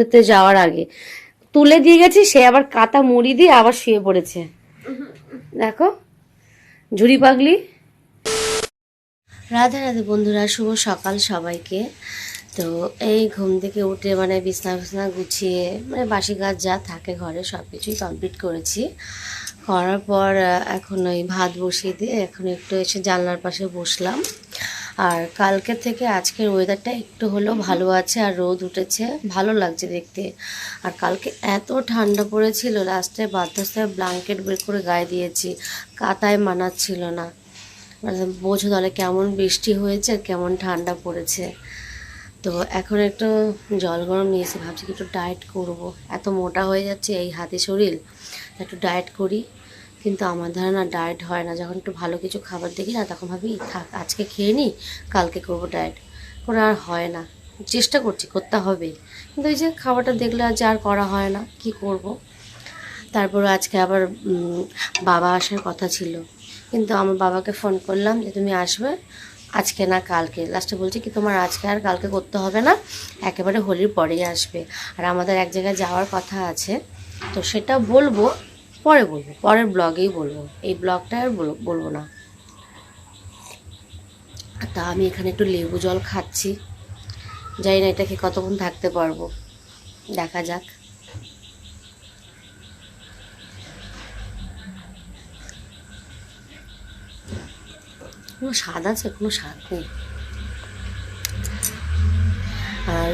দিতে যাওয়ার আগে তুলে দিয়ে গেছি, সে আবার কাটা মুড়ি দিয়ে আবার শুয়ে পড়েছে। দেখো ঝুড়ি পাগলি। রাধে রাধে বন্ধুরা, শুভ সকাল সবাইকে। তো এই ঘুম থেকে উঠে মানে বিছনা গুছিয়ে মানে বাসি কাজ যা থাকে ঘরে সব কিছুই কমপ্লিট করেছি। করার পর এখন ওই ভাত বসিয়ে দিয়ে এখন একটু এসে জানলার পাশে বসলাম। আর কালকে থেকে আজকের ওয়েদারটা একটু হলেও ভালো আছে, আর রোদ উঠেছে, ভালো লাগছে দেখতে। আর কালকে এত ঠান্ডা পড়েছিল, লাস্টে বাধ্যস্থায় ব্ল্যাঙ্কেট বের করে গায়ে দিয়েছি, কাতায় মানাচ্ছিল না। মানে বোঝো তাহলে কেমন বৃষ্টি হয়েছে আর কেমন ঠান্ডা পড়েছে। তো এখন একটু জল গরম নিয়েছি, ভাবছি কি একটু ডায়েট করব, এত মোটা হয়ে যাচ্ছে এই হাতে শরীর, একটু ডায়েট করি। কিন্তু আমার ধারণা ডায়েট হয় না, যখন একটু ভালো কিছু খাবার দেখি না তখন ভাবি থাক আজকে খেয়ে নিই, কালকে করব ডায়েট, করে আর হয় না। চেষ্টা করছি, করতে হবে, কিন্তু ওই যে খাবারটা দেখলে আর করা হয় না, কি করব। তারপর আজকে আবার বাবা আসার কথা ছিল, কিন্তু আমার বাবাকে ফোন করলাম যে তুমি আসবে আজকে না কালকে। লাস্টে বলছি কি তোমার আজকে আর কালকে করতে হবে না, একেবারে হোলির পরেই আসবে। আর আমাদের এক জায়গায় যাওয়ার কথা আছে, তো সেটা বলবো পরে, বলবো পরের ব্লগেই বলবো, এই ব্লগটা আর বলবো না। তা আমি এখানে একটু লেবু জল খাচ্ছি, জানি না এটা খেয়ে কতক্ষণ থাকতে পারবো, দেখা যাক। কোনো স্বাদ আছে? কোনো স্বাদ নেই।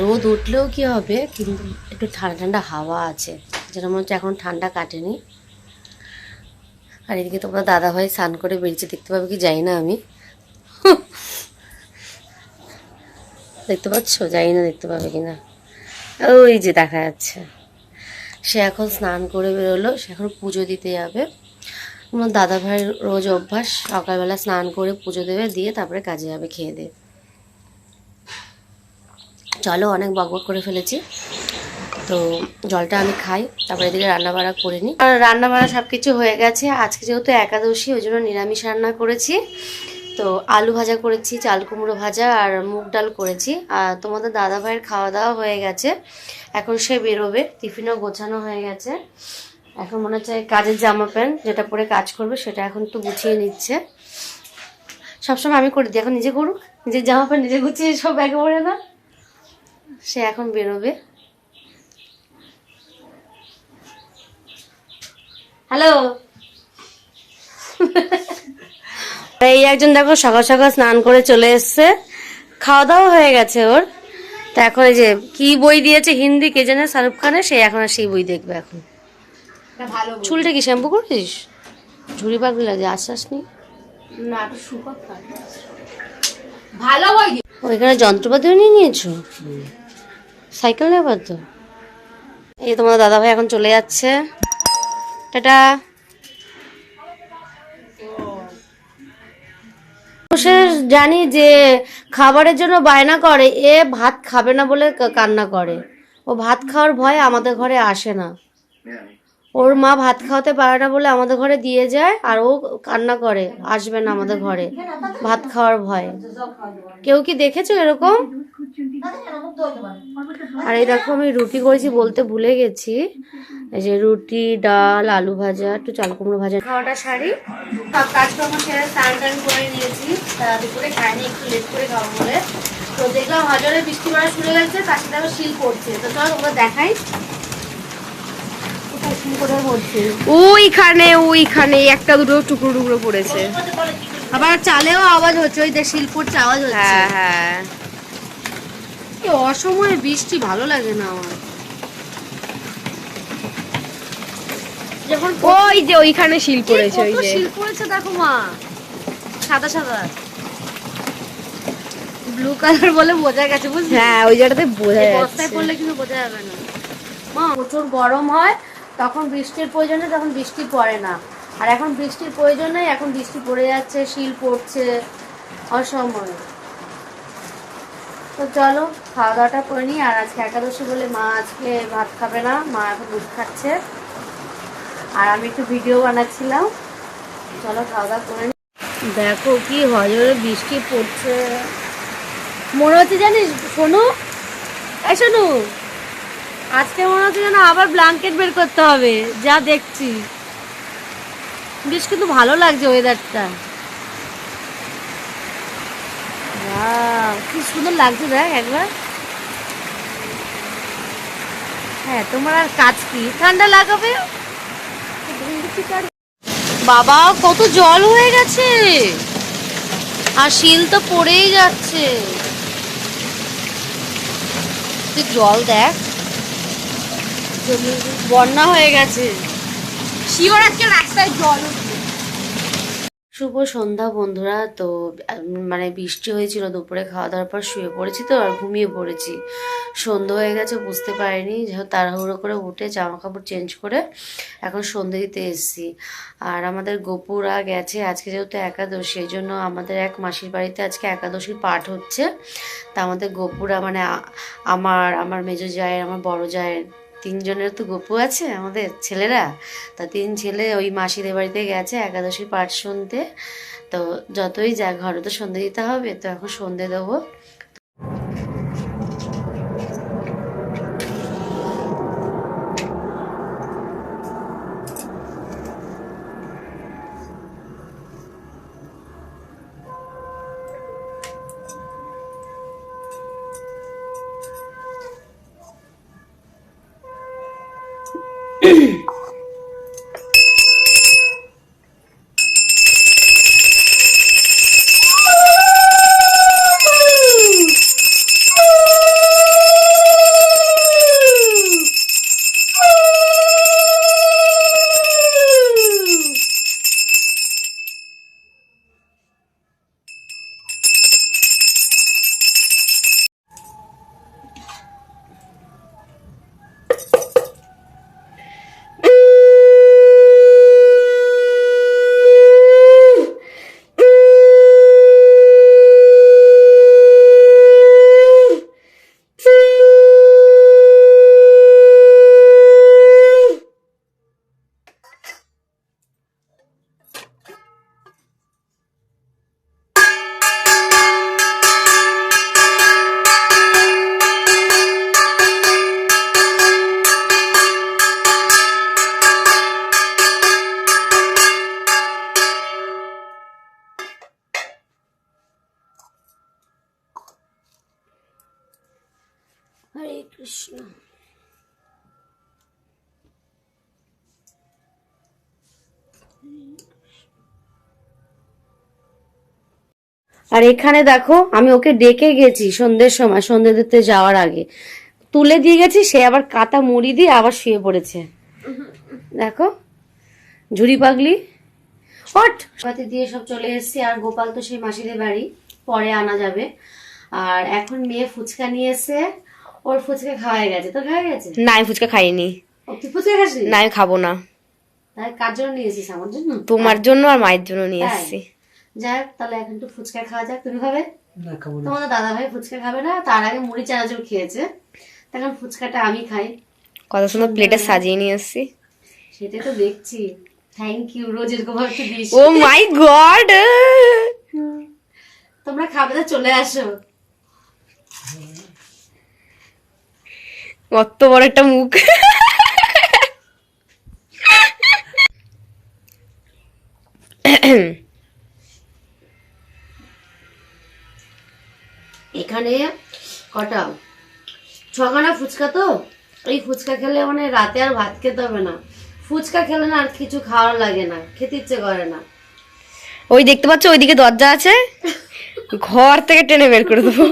রোদ উঠলেও কি হবে, কিন্তু একটু ঠান্ডা ঠান্ডা হাওয়া আছে, যেটা মনে হচ্ছে এখন ঠান্ডা কাটেনি। আর এদিকে তোমরা দাদাভাই স্নান করে বেরিয়েছে, দেখতে পাবে কি জানি না আমি, দেখতে পাচ্ছ? জানি না দেখতে পাবে কিনা, ওই যে দেখা যাচ্ছে। সে এখন স্নান করে বেরোলো, সে এখন পুজো দিতে যাবে। আমার দাদাভাইয়ের রোজ অভ্যাস সকালবেলা স্নান করে পুজো দেবে, দিয়ে তারপরে কাজে যাবে খেয়ে দিয়ে। চলো, অনেক বকবক করে ফেলেছি, তো জলটা আমি খাই, তারপরে এদিকে রান্নাবাড়া করে নিই। আর রান্নাবাড়া সব কিছু হয়ে গেছে। আজকে যেহেতু একাদশী, ওই জন্য নিরামিষ রান্না করেছি। তো আলু ভাজা করেছি, চাল কুমড়ো ভাজা আর মুগ ডাল করেছি। আর তোমাদের দাদাভাইয়ের খাওয়া দাওয়া হয়ে গেছে, এখন সে বেরোবে, টিফিনও গোছানো হয়ে গেছে। এখন মনে হচ্ছে কাজের জামা প্যান্ট যেটা পরে কাজ করবে সেটা এখন একটু গুছিয়ে নিচ্ছে। সবসময় আমি করে দিই, এখন নিজে করুক, নিজের জামা প্যান্ট নিজে গুছিয়ে সব ব্যাগে পড়ে না। সে এখন বেরোবে। হ্যালো। এই একজন দেখো সকাল সকাল স্নান করে চলে এসছে, খাওয়া দাওয়া হয়ে গেছে ওর। তা এখন এই যে কি বই দিয়েছে হিন্দি কে জানে, শাহরুখ খানের, সে এখন আর সেই বই দেখবে। এখন চুলটা কি শ্যাম্পু করেছিস? ঝুড়ি পাগলি লাগে, আশ্বাস নি না, ভালো বই। ওইখানে যন্ত্রপাতিও নিয়ে নিয়েছো, সাইকেল নেবার তো। এই তোমার দাদাভাই এখন চলে যাচ্ছে, টাটা। জানি যে খাবারের জন্য বায়না করে, এ ভাত খাবে না বলে কান্না করে। ও ভাত খাওয়ার ভয়ে আমাদের ঘরে আসে না, ওর মা ভাত খাওয়াতে পারে না বলে আমাদের ঘরে দিয়ে যায়, আর ও কান্না করে আসবে না আমাদের ঘরে ভাত খাওয়ার ভয়ে। কেউ কি দেখেছো এরকম? আর এরকম আমি রুটি করেছি বলতে ভুলে গেছি, এই যে রুটি, ডাল, আলু ভাজা, একটু চাল কুমড়ো ভাজা। খাওয়াটা শাড়ি সব কাজকর্ম সেরে স্নান টান করে নিয়েছি, দুপুরে খাইনি, একটু লেট করে খাবো বলে। তো দেখলাম হাজারে বৃষ্টি পড়া শুরু গেছে, তার সাথে আবার শিল পড়ছে। তো চলো তোমরা দেখাই ওইখানে ওইখানে একটা দুটো টুকরো টুকরো পড়েছে, আবার চালেও আওয়াজ হচ্ছে, ওই দেখ শিল পড়ছে আওয়াজ হচ্ছে। হ্যাঁ হ্যাঁ, অসময়ে বৃষ্টি ভালো লাগে না আমার। যখন ওই যে ওইখানে শিল পড়েছে, ওই যে শিল পড়েছে দেখো মা, সাদা সাদা ব্লু কালার বলে বোঝা গেছে, বুঝলি? হ্যাঁ ওই জায়গাটাতে বোঝা যাচ্ছে, বস্তায় পড়লে কিন্তু বোঝা যাবে না। মা প্রচুর গরম হয় তখন বৃষ্টির প্রয়োজনে, তখন বৃষ্টি পড়ে না। আর এখন বৃষ্টির প্রয়োজন নেই, এখন বৃষ্টি পড়ে যাচ্ছে, শিল পড়ছে অসময়ে। তো চলো খাওয়া দাওয়াটা করে নিই। আর আজকে একাদশী বলে মা আজকে ভাত খাবে না, মা এখন দুধ খাচ্ছে, আর আমি একটু ভিডিও বানাচ্ছিলাম। চলো খাওয়া দাওয়া করে নিই। দেখো কি হজরে বৃষ্টি পড়ছে, মনে হচ্ছে জানিস। শোনো, এই শোনো, আজকে মনে হচ্ছে যেন আবার ব্ল্যাঙ্কেট বের করতে হবে, যা দেখছি। বেশ কিন্তু ভালো লাগছে ওয়েদারটা, কি সুন্দর লাগছে দেখ একবার। হ্যাঁ, তোমার আর কাজ কি, ঠান্ডা লাগাবে। বাবা কত জল হয়ে গেছে, আর শিল তো পড়েই যাচ্ছে। তুই জল দেখ, বন্যা হয়ে গেছে। শিওর আজকে রাস্তায় জল উঠবে। শুভ সন্ধ্যা বন্ধুরা। তো মানে বৃষ্টি হয়েছিল, দুপুরে খাওয়া দাওয়ার পর শুয়ে পড়েছি, তো আর ঘুমিয়ে পড়েছি। সন্ধ্যা হয়ে গেছে বুঝতে পারিনি, যেহেতু তাড়াহুড়ো করে উঠে জামা কাপড় চেঞ্জ করে এখন সন্ধ্যে দিতে এসেছি। আর আমাদের গোপুরা গেছে, আজকে যেহেতু একাদশী, এই জন্য আমাদের এক মাসির বাড়িতে আজকে একাদশীর পাঠ হচ্ছে। তা আমাদের গোপুরা মানে আমার মেজো জায়ের, আমার বড় জায়ের, তিনজনের তো গপু আছে আমাদের ছেলেরা। তা তিন ছেলে ওই মাসিদের বাড়িতে গেছে একাদশীর পাঠ শুনতে। তো যতই যা, ঘরে তো সন্ধে দিতে হবে, তো এখন সন্ধে দেবো। হরে কৃষ্ণ। আর এখানে দেখো, আমি ওকে ডেকে গেছি সন্ধ্যের সময়, সন্ধ্যে দিতে যাওয়ার আগে তুলে দিয়ে গেছি, সে আবার কাতা মুড়ি দিয়ে আবার শুয়ে পড়েছে। দেখো ঝুড়ি পাগলি। হট পাতি দিয়ে সব চলে এসেছি। আর গোপাল তো সেই মাসিদের বাড়ি, পরে আনা যাবে। আর এখন মেয়ে ফুচকা নিয়ে এসে, ওর ফুচকা খাওয়া গেছে। তো খাওয়া গেছে? না, আমি ফুচকা খাইনি। ও তুই ফুচকা খাসনি? না, আমি খাবো না। তাই কার জন্য নিয়েছিস? আমার জন্য? তোমার জন্য আর মায়ের জন্য নিয়ে তাই? এসেছি। যাক, তাহলে এখন একটু ফুচকা খাওয়া যাক। তুমি খাবে? না, খাবো না। তোমাদের দাদা ভাই ফুচকা খাবে না, তার আগে মুড়ি চানাচুর খেয়েছে, তখন ফুচকাটা আমি খাই। কত সুন্দর প্লেটে সাজিয়ে নিয়ে এসেছি। সেটাই তো দেখছি। থ্যাংক ইউ, রোজ এরকম ভাবে একটু দিস। ও মাই গড, তোমরা খাবে তো চলে আসো। কত বড় একটা মুখ। এখানে কটা 6খানা ফুচকা, তো এই ফুচকা খেলে মানে রাতে আর ভাত খেতে হবে না। ফুচকা খেলে না আর কিছু খাওয়ার লাগে না, খেতে ইচ্ছে করে না। ওই দেখতে পাচ্ছ, ওইদিকে দরজা আছে, ঘর থেকে টেনে বের করে দেবো।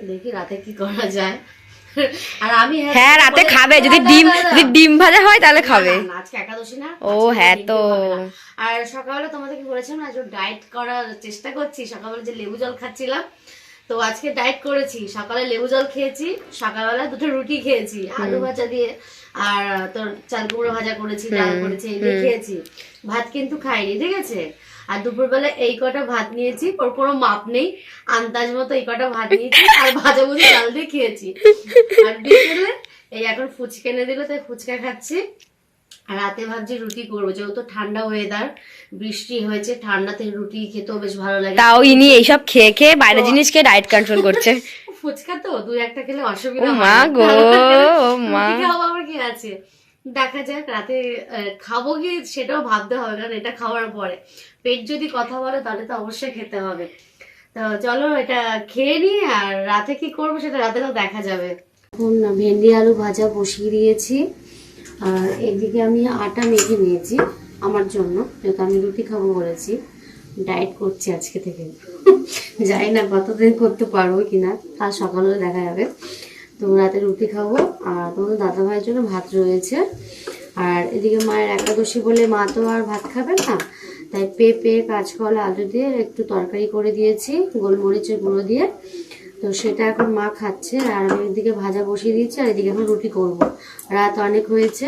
দেখি রাতে কি করা যায়। আর আমি হ্যাঁ, রাতে খাবে, যদি ডিম ভাজা হয় তাহলে খাবে। না, আজকে একাদশী না। ও আজকে হ্যাঁ, ডিম তো খাবে না। আর সকালে তোমাদের কি বলেছিলাম না, যে ডায়েট করার চেষ্টা করছি, সকালে যে লেবু জল খাচ্ছিলাম, তো আজকে ডায়েট করেছি। সকালে লেবু জল খেয়েছি, সকালবেলা 2টো রুটি খেয়েছি আলু ভাজা দিয়ে, আর তোর চাল কুমড়ো ভাজা করেছি, ডাল করেছি, এই দিয়ে খেয়েছি। ভাত কিন্তু খাইনি, ঠিক আছে। আর দুপুরবেলা এই কটা ভাত নিয়েছি, ওর কোনো মাপ নেই, আন্দাজ মতো এই কটা ভাত নিয়েছি, আর ভাজা ভুজি ডাল দিয়ে খেয়েছি। আর বিকেলে এই এখন ফুচকা এনে দিল, তাই ফুচকা খাচ্ছি। আর রাতে ভাবছি রুটি করবো, যেহেতু ঠান্ডা ওয়েদার, বৃষ্টি হয়েছে, ঠান্ডাতে রুটি খেতেও বেশ ভালো লাগে। তাও ইনি এইসব খেয়ে খেয়ে বাইরের জিনিস খেয়ে ডায়েট কন্ট্রোল করছে। ফুচকা তো 2-1টা খেলে ও অসুবিধা মা হয় না। গো, ও মা। রুটি খাবো আবার কি আছে, দেখা যাক রাতে খাবো কি সেটাও ভাবতে হবে, কারণ এটা খাওয়ার পরে পেট যদি কথা বলে তাহলে তো অবশ্যই খেতে হবে। তো চলো এটা খেয়ে নিই, আর রাতে কি করবো সেটা রাতে তো দেখা যাবে। এখন ভেন্ডি আলু ভাজা বসিয়ে দিয়েছি, আর এদিকে আমি আটা মেখে নিয়েছি আমার জন্য, যেহেতু আমি রুটি খাবো বলেছি। ডায়েট করছি আজকে থেকে, জানি না কতদিন করতে পারবো কিনা, কাল সকালে দেখা যাবে। তো রাতে রুটি খাবো, আর তোমাদের দাদা ভাইয়ের জন্য ভাত রয়েছে। আর এদিকে মায়ের একাদশী বলে মা তো আর ভাত খাবে না, তাই পেঁপে কাঁচকলা আলু দিয়ে একটু তরকারি করে দিয়েছি গোলমরিচের গুঁড়ো দিয়ে। তো সেটা এখন মা খাচ্ছে, আর আমি এদিকে ভাজা বসিয়ে দিয়েছি, আর এদিকে এখন রুটি করব। রাত অনেক হয়েছে,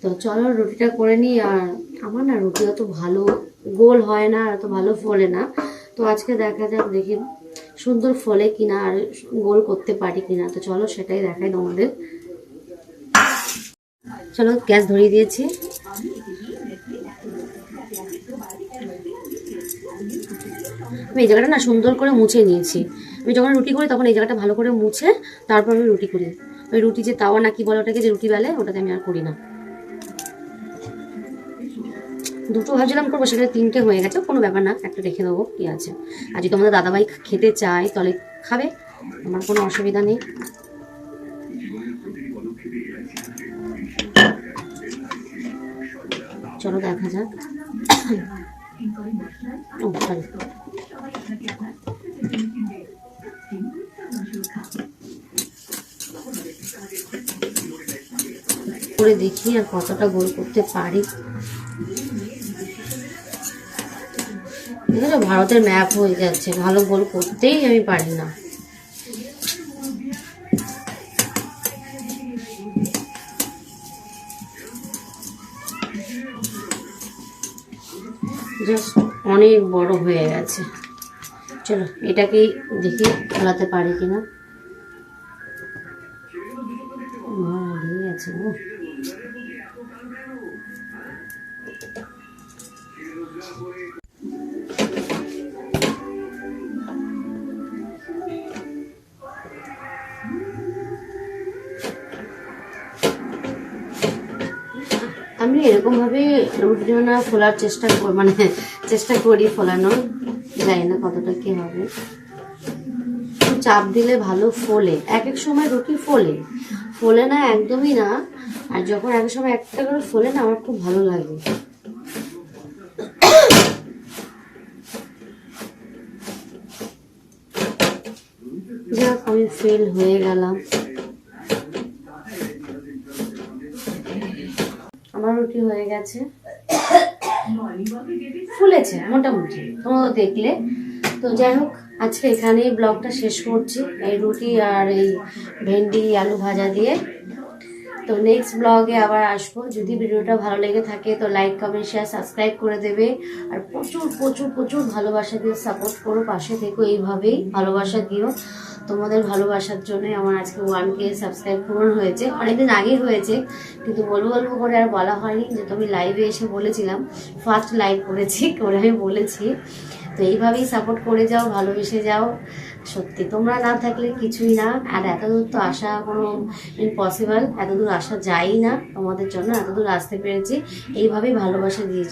তো চলো রুটিটা করে নিই। আর আমার না রুটি অত ভালো গোল হয় না, আর অত ভালো ফোলে না। তো আজকে দেখা যাক, দেখি সুন্দর ফলে কিনা আর গোল করতে পারি কিনা। তো চলো সেটাই দেখাই তোমাদের। চলো গ্যাস ধরিয়ে দিয়েছি। আমি এই জায়গাটা না সুন্দর করে মুছে নিয়েছি। আমি যখন রুটি করি তখন এই জায়গাটা ভালো করে মুছে তারপর আমি রুটি করি। ওই রুটি যে তাওয়া না কি বলে ওটাকে, যে রুটি বেলে, ওটাতে আমি আর করি না। দুটো ভাবছিলাম করবো, সেটা 3টে হয়ে গেছে, কোনো ব্যাপার না, একটা রেখে দেবো, কি আছে। আর যদি তোমাদের দাদাভাই খেতে চায় তাহলে খাবে, আমার কোনো অসুবিধা নেই। চলো দেখা যাক। ও সরি, করে দেখি আর কতটা গোল করতে পারি। দেখো ভারতের ম্যাপ হয়ে যাচ্ছে, ভালো গোল করতেই আমি পারি না। জাস্ট অনেক বড় হয়ে গেছে। চলো এটাকেই দেখি ফেলাতে পারি কিনা। ঠিক আছে, আমি এরকম ভাবে রুটি বানা ফোলার চেষ্টা করি ফোলানোর, জানি না কতটা কি হবে। চাপ দিলে ভালো ফোলে, এক এক সময় রুটি ফোলে না একদমই না। আর যখন এক সময় একটা করে ফোলে না, আমার খুব ভালো লাগে। যাক আমি ফেল হয়ে গেলাম। আমার রুটি হয়ে গেছে, ফুলেছে মোটামুটি, তোমরা দেখলে। তো যাই হোক, আজকে এখানেই ব্লগটা শেষ করছি, এই রুটি আর এই ভেন্ডি আলু ভাজা দিয়ে। তো নেক্সট ব্লগে আবার আসবো। যদি ভিডিওটা ভালো লেগে থাকে তো লাইক কমেন্ট শেয়ার সাবস্ক্রাইব করে দেবে। আর প্রচুর প্রচুর প্রচুর ভালোবাসা দিয়ে সাপোর্ট করো, পাশে থেকো, এইভাবেই ভালোবাসা দিও। তোমাদের ভালোবাসার জন্যই আমার আজকে 1K সাবস্ক্রাইব পূরণ হয়েছে, অনেকদিন আগেই হয়েছে, কিন্তু বলবো করে আর বলা হয়নি। যে তুমি লাইভে এসে বলেছিলাম, ফার্স্ট লাইভ করেছি করে আমি বলেছি। তো এইভাবেই সাপোর্ট করে যাও, ভালোবেসে যাও। সত্যি তোমরা না থাকলে কিছুই না। আর এতদূর তো আসা কোনো ইম্পসিবল, এতদূর আসা যায়ই না, তোমাদের জন্য এতদূর আসতে পেরেছি। এইভাবেই ভালোবাসা দিয়ে